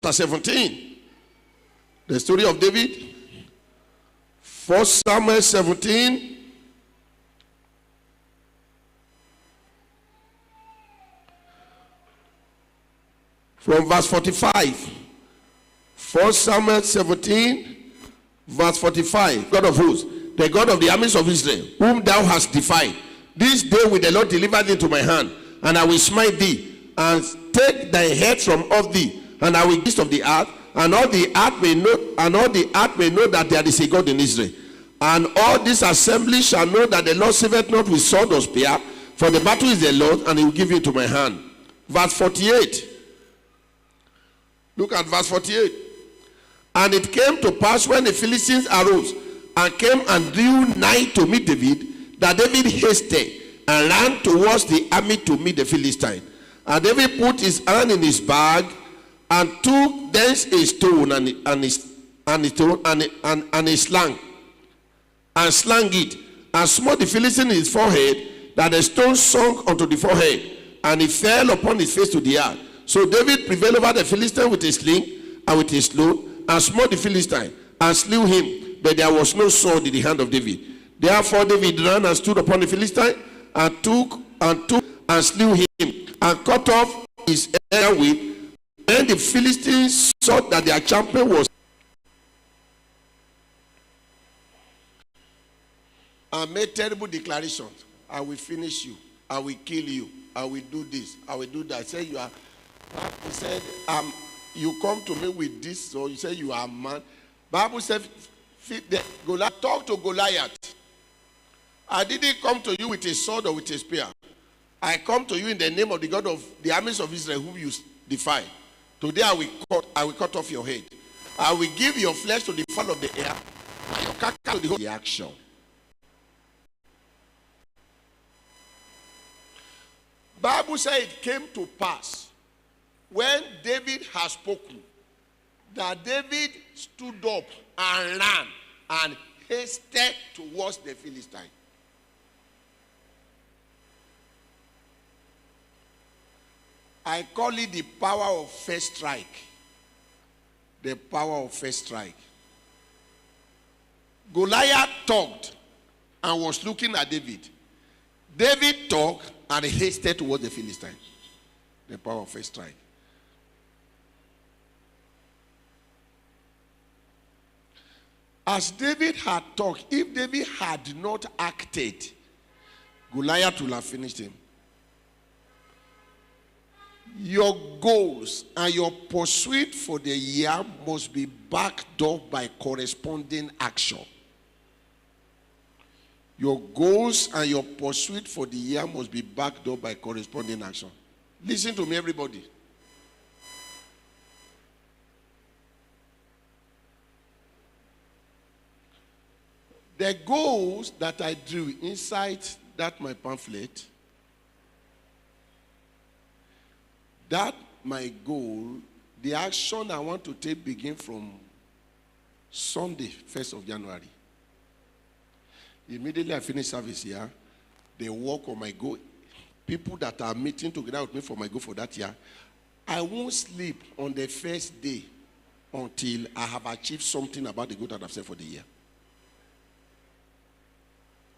17. The story of David. 1 Samuel 17. From verse 45. 1 Samuel 17, verse 45. God of hosts, the God of the armies of Israel, whom thou hast defied, this day will the Lord deliver thee into my hand, and I will smite thee, and take thy head from off thee, and I will east of the earth, and all the earth may know, that there is a God in Israel. And all this assembly shall know that the Lord saveth not with sword or spear, for the battle is the Lord, and he will give you into my hand. Verse 48. Look at verse 48. And it came to pass when the Philistines arose and came and drew nigh to meet David, that David hasted and ran towards the army to meet the Philistine. And David put his hand in his bag and took thence a stone and slang it, and smote the Philistine in his forehead, that the stone sunk unto the forehead, and he fell upon his face to the earth. So David prevailed over the Philistine with a sling and with a stone, and smote the Philistine, and slew him, but there was no sword in the hand of David. Therefore David ran and stood upon the Philistine, and took and slew him, and cut off his hair with. Then the Philistines saw that their champion was, and made terrible declarations. I will finish you. I will kill you. I will do this. I will do that. Say you are. He said, you come to me with this, so you say you are a man. Bible said, talk to Goliath. I didn't come to you with a sword or with a spear. I come to you in the name of the God of the armies of Israel, whom you defy. Today I will cut off your head. I will give your flesh to the fowl of the air, and your carcass to the action. Bible said it came to pass when David has spoken, that David stood up and ran and hasted towards the Philistine. I call it the power of first strike. The power of first strike. Goliath talked and was looking at David. David talked and hasted towards the Philistine. The power of first strike. As David had talked, if David had not acted, Goliath would have finished him. Your goals and your pursuit for the year must be backed up by corresponding action. Your goals and your pursuit for the year must be backed up by corresponding action. Listen to me, everybody. The goals that I drew inside that my pamphlet, that my goal, the action I want to take begin from Sunday, 1st of January. Immediately I finish service here, they work on my goal. People that are meeting together with me for my goal for that year, I won't sleep on the first day until I have achieved something about the goal that I've set for the year.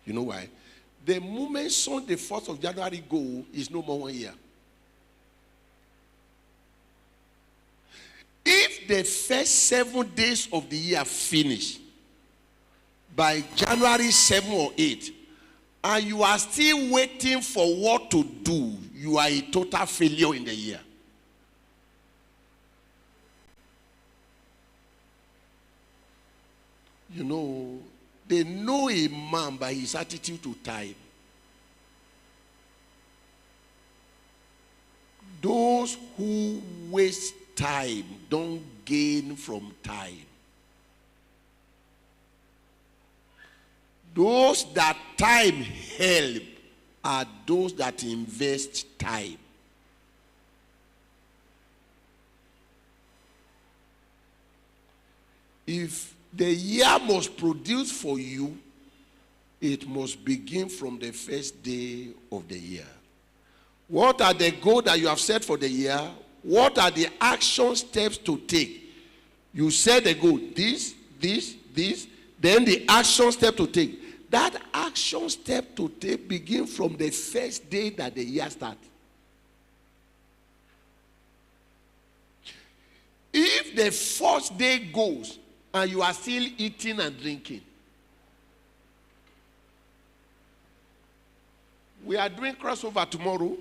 You know why? The moment Sunday, 4th of January go is no more 1 year. If the first 7 days of the year finish by January 7 or 8, and you are still waiting for what to do, you are a total failure in the year. You know, they know a man by his attitude to time. Those who waste time don't gain from time. Those that time help are those that invest time. If the year must produce for you, it must begin from the first day of the year. What are the goals that you have set for the year? What are the action steps to take? You set the goal, this, then the action step to take. That action step to take begins from the first day that the year starts. If the first day goes and you are still eating and drinking, we are doing crossover tomorrow.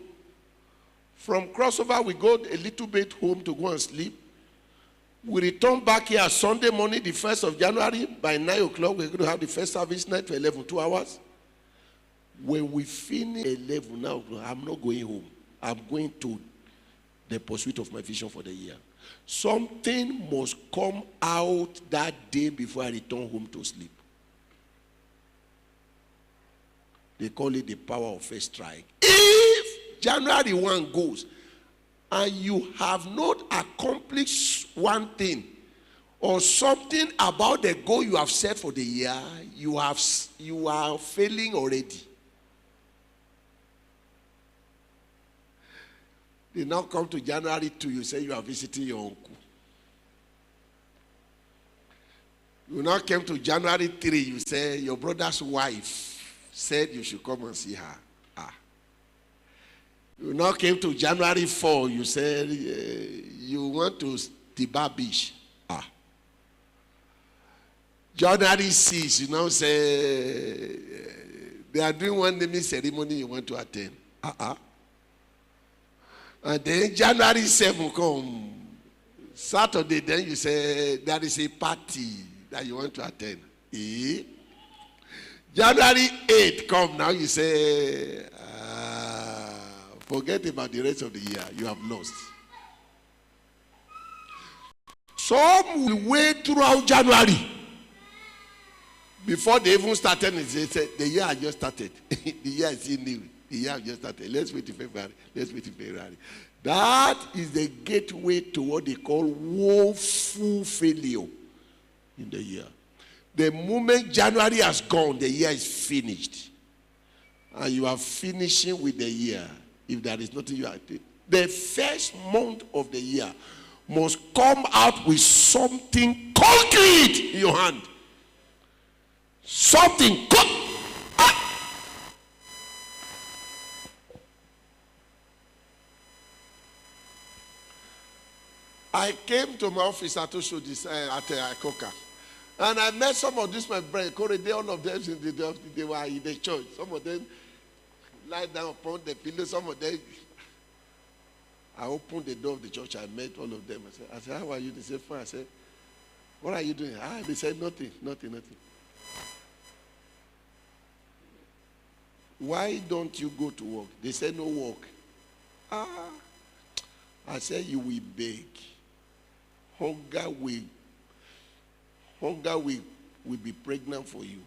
From crossover, we go a little bit home to go and sleep. We return back here Sunday morning, the 1st of January. By 9 o'clock, we're going to have the first service night to 11, 2 hours. When we finish 11, now I'm not going home. I'm going to the pursuit of my vision for the year. Something must come out that day before I return home to sleep. They call it the power of first strike. If January 1 goes and you have not accomplished one thing or something about the goal you have set for the year, you are failing already. They now come to January 2, you say you are visiting your uncle. You now came to January 3, you say your brother's wife said you should come and see her. You now came to January 4, you said you want to Tiba Beach. January 6, you now say they are doing one naming ceremony you want to attend. And then January 7 come. Saturday, then you say there is a party that you want to attend. January 8 come, now you say, forget about the rest of the year. You have lost. Some will wait throughout January before they even started. They say, the year has just started. The year is still new. The year has just started. Let's wait till February. Let's wait till February. That is the gateway to what they call woeful failure in the year. The moment January has gone, the year is finished. And you are finishing with the year. If there is nothing you are doing. The first month of the year must come out with something concrete in your hand. Something concrete. I came to my office at Koka. And I met some of these, my brother, all of them, they were in the church. Some of them lie down upon the pillow. Some of them, I opened the door of the church. I met all of them. I said, how are you? They said, fine. I said, what are you doing? They said, nothing. Why don't you go to work? They said, no work. I said, you will beg. Hunger will be pregnant for you.